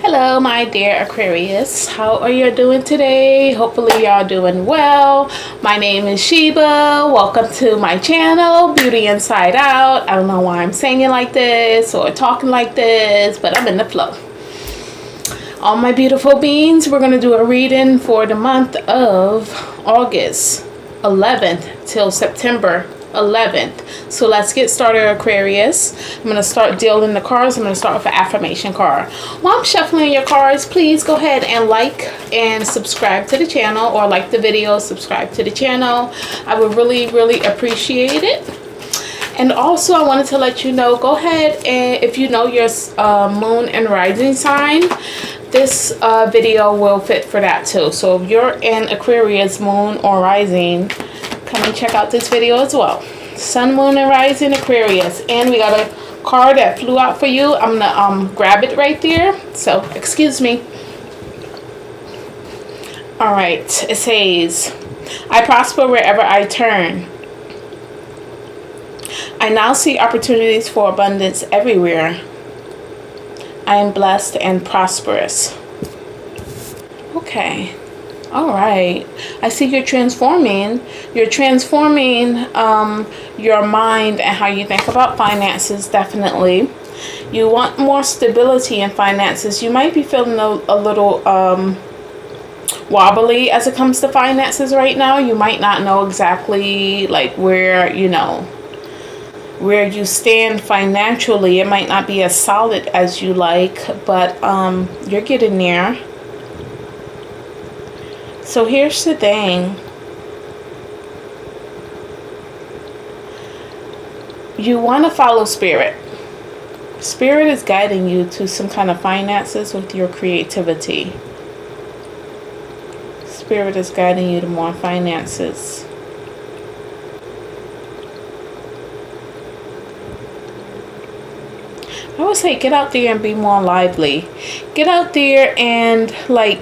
Hello my dear Aquarius, how are you doing today? Hopefully y'all doing well. My name is Sheba. Welcome to my channel, Beauty Inside Out. I don't know why I'm singing like this or talking like this, but I'm in the flow. All my beautiful beings, we're going to do a reading for the month of August 11th till September 11th. So let's get started, Aquarius. I'm going to start dealing the cards. I'm going to start with an affirmation card. While I'm shuffling your cards, please go ahead and like and subscribe to the channel, or like the video, subscribe to the channel. I would really appreciate it. And also I wanted to let you know, go ahead and if you know your moon and rising sign, this video will fit for that too. So if you're in Aquarius moon or rising, come and check out this video as well. Sun, moon, and rising Aquarius. And we got a card that flew out for you. I'm gonna grab it right there, so excuse me. All right, it says, I prosper wherever I turn. I now see opportunities for abundance everywhere. I am blessed and prosperous. Okay. All right. I see you're transforming. You're transforming your mind and how you think about finances, definitely. You want more stability in finances. You might be feeling a little wobbly as it comes to finances right now. You might not know exactly like where you stand financially. It might not be as solid as you like, but you're getting there. So here's the thing. You want to follow spirit. Spirit is guiding you to some kind of finances with your creativity. Spirit is guiding you to more finances. I would say get out there and be more lively. Get out there and like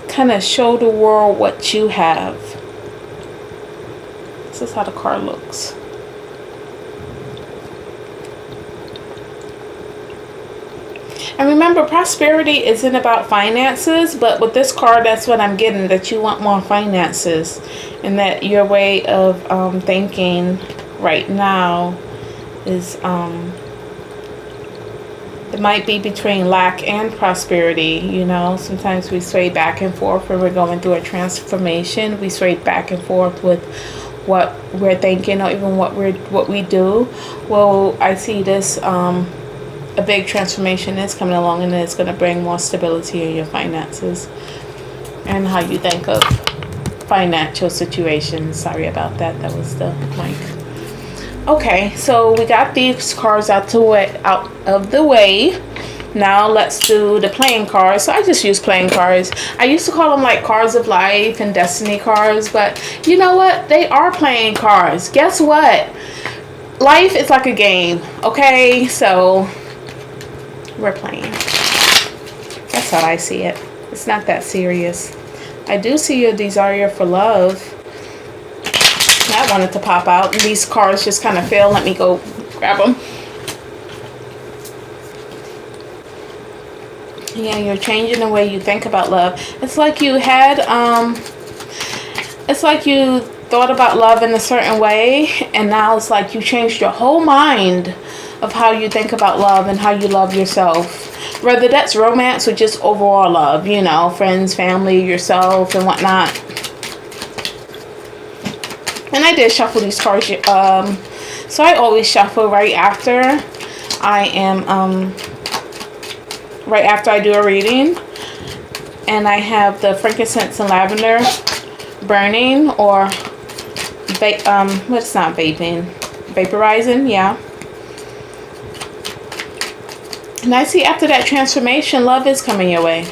kind of show the world what you have. This is how the card looks. And remember, prosperity isn't about finances, but with this card, that's what I'm getting, that you want more finances, and that your way of thinking right now is it might be between lack and prosperity. You know, sometimes we sway back and forth when we're going through a transformation. We sway back and forth with what we're thinking, or even what we do. Well, I see this a big transformation is coming along, and it's going to bring more stability in your finances and how you think of financial situations. Sorry about that. That was the mic. Okay, so we got these cards out of the way. Now let's do the playing cards. So I just use playing cards. I used to call them like cards of life and destiny cards, but you know what? They are playing cards. Guess what? Life is like a game, okay? So we're playing. That's how I see it. It's not that serious. I do see a desire for love. I wanted to pop out, and these cards just kind of fell. Let me go grab them. Yeah, you're changing the way you think about love. It's like you had it's like you thought about love in a certain way, and now it's like you changed your whole mind of how you think about love and how you love yourself. Whether that's romance or just overall love, you know, friends, family, yourself, and whatnot. And I did shuffle these cards, so I always shuffle right after I do a reading. And I have the frankincense and lavender burning, or what's not vaping, vaporizing, yeah. And I see after that transformation, love is coming your way.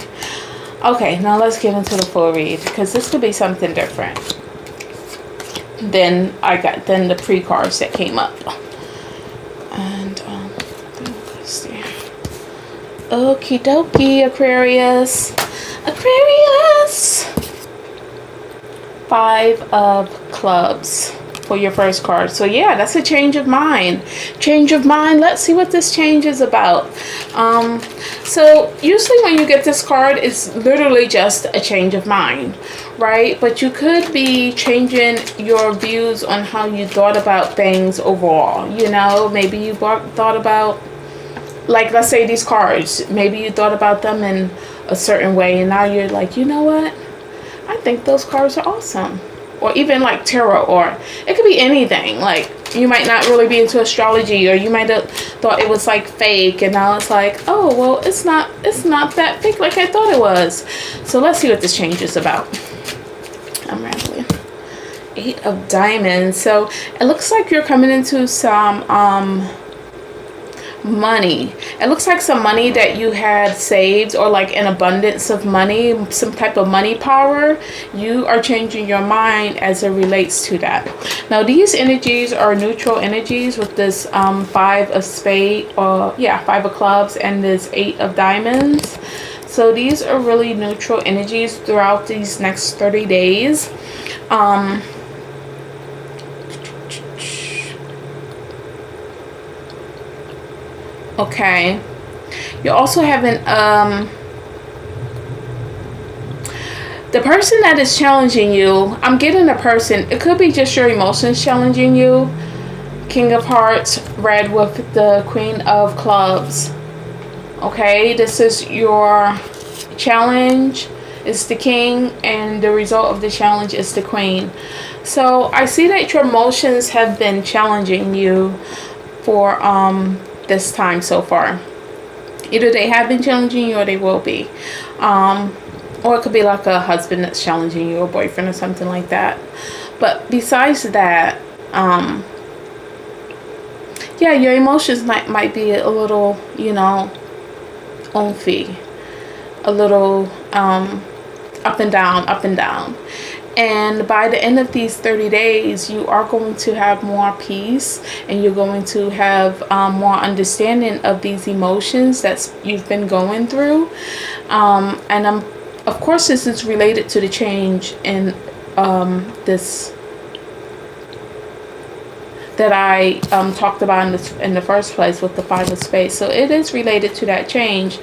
Okay, now let's get into the full read, because this could be something different than the pre-cards that came up. And let's see. Okie dokie, Aquarius. Aquarius. 5 of Clubs. for your first card. So yeah, that's a change of mind. Change of mind. Let's see what this change is about. So usually when you get this card, it's literally just a change of mind, right? But you could be changing your views on how you thought about things overall. You know, maybe you thought about, like, let's say these cards, maybe you thought about them in a certain way, and now you're like, you know what, I think those cards are awesome. Or even like tarot, or it could be anything. Like, you might not really be into astrology, or you might have thought it was like fake, and now it's like, oh well, it's not that fake like I thought it was. So let's see what this change is about. I'm rambling. 8 of Diamonds. So it looks like you're coming into some money. It looks like some money that you had saved, or like an abundance of money, some type of money power. You are changing your mind as it relates to that. Now these energies are neutral energies with this 5 of spades, or yeah, 5 of clubs, and this 8 of diamonds. So these are really neutral energies throughout these next 30 days. Okay, you're also having the person that is challenging you. I'm getting a person, it could be just your emotions challenging you. King of Hearts red with the Queen of Clubs. Okay, this is your challenge, is the King, and the result of the challenge is the Queen. So I see that your emotions have been challenging you for this time so far. Either they have been challenging you, or they will be, or it could be like a husband that's challenging you, or boyfriend or something like that. But besides that, yeah, your emotions might be a little, you know, oomphy, a little up and down. And by the end of these 30 days, you are going to have more peace, and you're going to have more understanding of these emotions that you've been going through. And of course, this is related to the change in this that I talked about in the first place with the 5 of spades. So it is related to that change.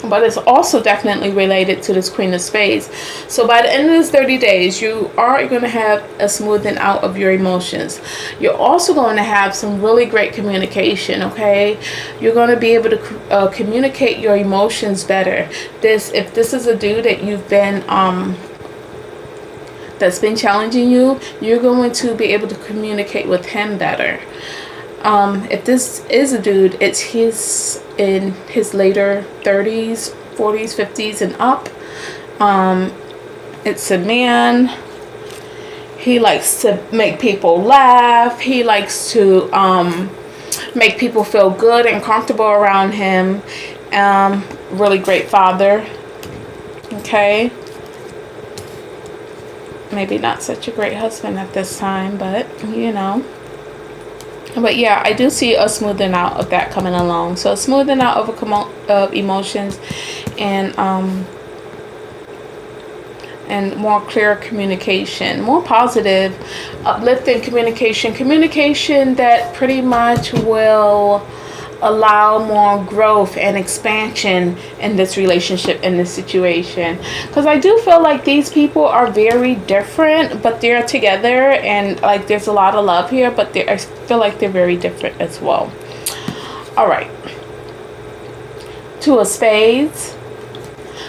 But it's also definitely related to this Queen of Spades. So by the end of this 30 days, you are going to have a smoothing out of your emotions. You're also going to have some really great communication, okay? You're going to be able to communicate your emotions better. If this is a dude that you've been that's been challenging you, you're going to be able to communicate with him better. If this is a dude, he's in his later 30s, 40s, 50s, and up. It's a man. He likes to make people laugh. He likes to make people feel good and comfortable around him. Really great father. Okay. Maybe not such a great husband at this time, but you know. But yeah, I do see a smoothing out of that coming along. So smoothing out of emotions, and more clear communication, more positive, uplifting communication that pretty much will allow more growth and expansion in this relationship, in this situation. Because I do feel like these people are very different, but they're together, and like there's a lot of love here, but I feel like they're very different as well. All right, 2 of spades.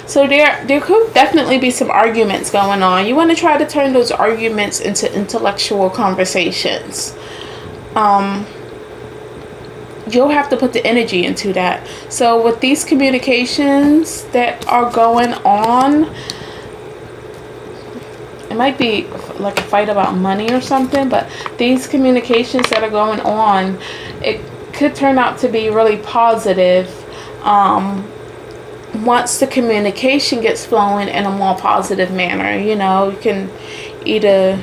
So there could definitely be some arguments going on. You want to try to turn those arguments into intellectual conversations. You'll have to put the energy into that. So with these communications that are going on, it might be like a fight about money or something, but these communications that are going on, it could turn out to be really positive once the communication gets flowing in a more positive manner. You know, you can either,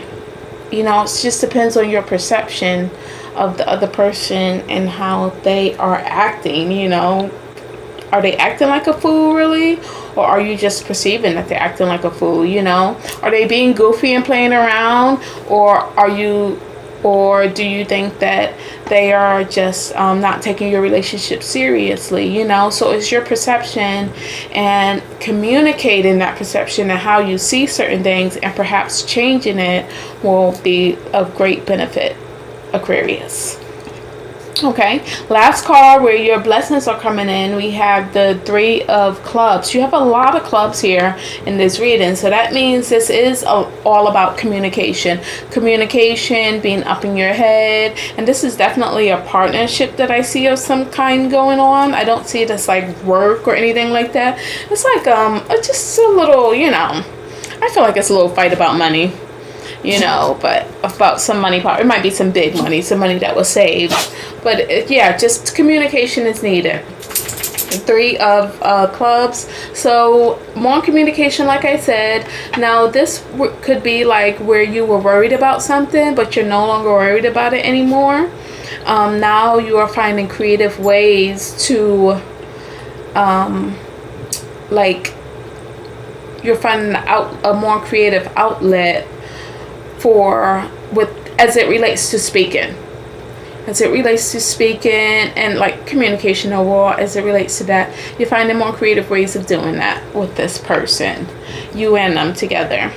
you know, it just depends on your perception of the other person and how they are acting, you know. are they acting like a fool really? Or are you just perceiving that they're acting like a fool, you know? Are they being goofy and playing around? Or do you think that they are just not taking your relationship seriously, you know? So it's your perception, and communicating that perception and how you see certain things and perhaps changing it will be of great benefit, Aquarius. Okay, last card where your blessings are coming in, we have the Three of Clubs. You have a lot of clubs here in this reading, so that means this is all about communication, being up in your head, and this is definitely a partnership that I see of some kind going on. I don't see it as like work or anything like that. It's like just a little, you know, I feel like it's a little fight about money, you know, but about some money part. It might be some big money, some money that was saved, but yeah, just communication is needed. Three of Clubs, so more communication, like I said. Now this could be like where you were worried about something but you're no longer worried about it anymore. Now you are finding creative ways to like you're finding a more creative outlet as it relates to speaking. And like communication overall, as it relates to that, you're finding more creative ways of doing that with this person, you and them together.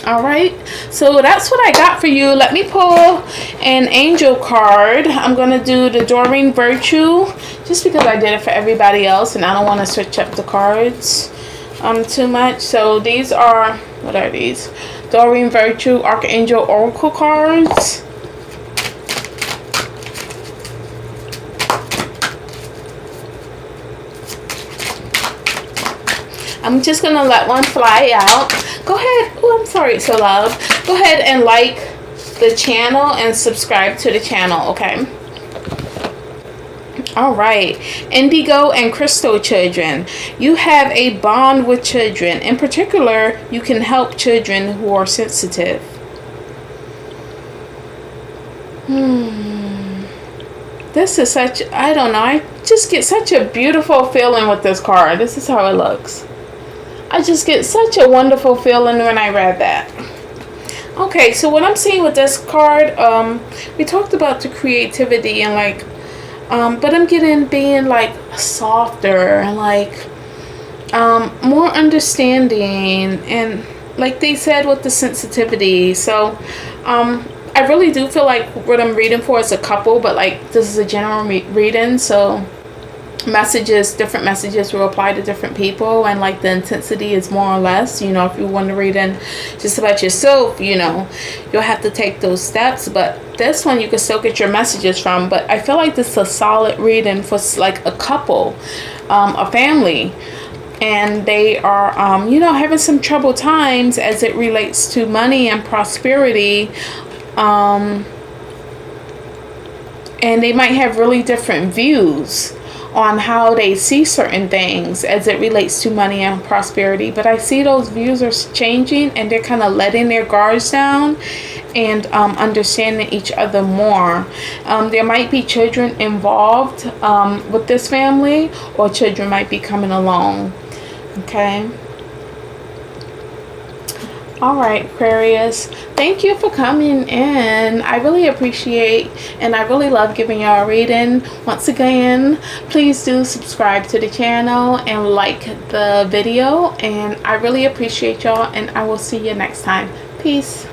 All right, so that's what I got for you. Let me pull an angel card. I'm gonna do the Doreen Virtue just because I did it for everybody else and I don't want to switch up the cards too much. So these are, what are these? Doreen Virtue Archangel Oracle cards. I'm just gonna let one fly out. Go ahead. Oh, I'm sorry, it's so loud. Go ahead and like the channel and subscribe to the channel, okay? All right, Indigo and Crystal children. You have a bond with children. In particular, you can help children who are sensitive. This is such, I don't know, I just get such a beautiful feeling with this card. This is how it looks. I just get such a wonderful feeling when I read that. Okay, so what I'm seeing with this card, we talked about the creativity and like, but I'm getting being like softer and like more understanding, and like they said with the sensitivity. So I really do feel like what I'm reading for is a couple, but like this is a general reading, so different messages will apply to different people, and like the intensity is more or less, you know, if you want to read in just about yourself, you know, you'll have to take those steps, but this one you can still get your messages from. But I feel like this is a solid reading for like a couple, a family, and they are you know, having some troubled times as it relates to money and prosperity, and they might have really different views on how they see certain things as it relates to money and prosperity. But I see those views are changing, and they're kind of letting their guards down and understanding each other more. There might be children involved with this family, or children might be coming along. Okay. All right, Aquarius, thank you for coming in. I really appreciate, and I really love giving y'all a reading. Once again, please do subscribe to the channel and like the video, and I really appreciate y'all, and I will see you next time. Peace.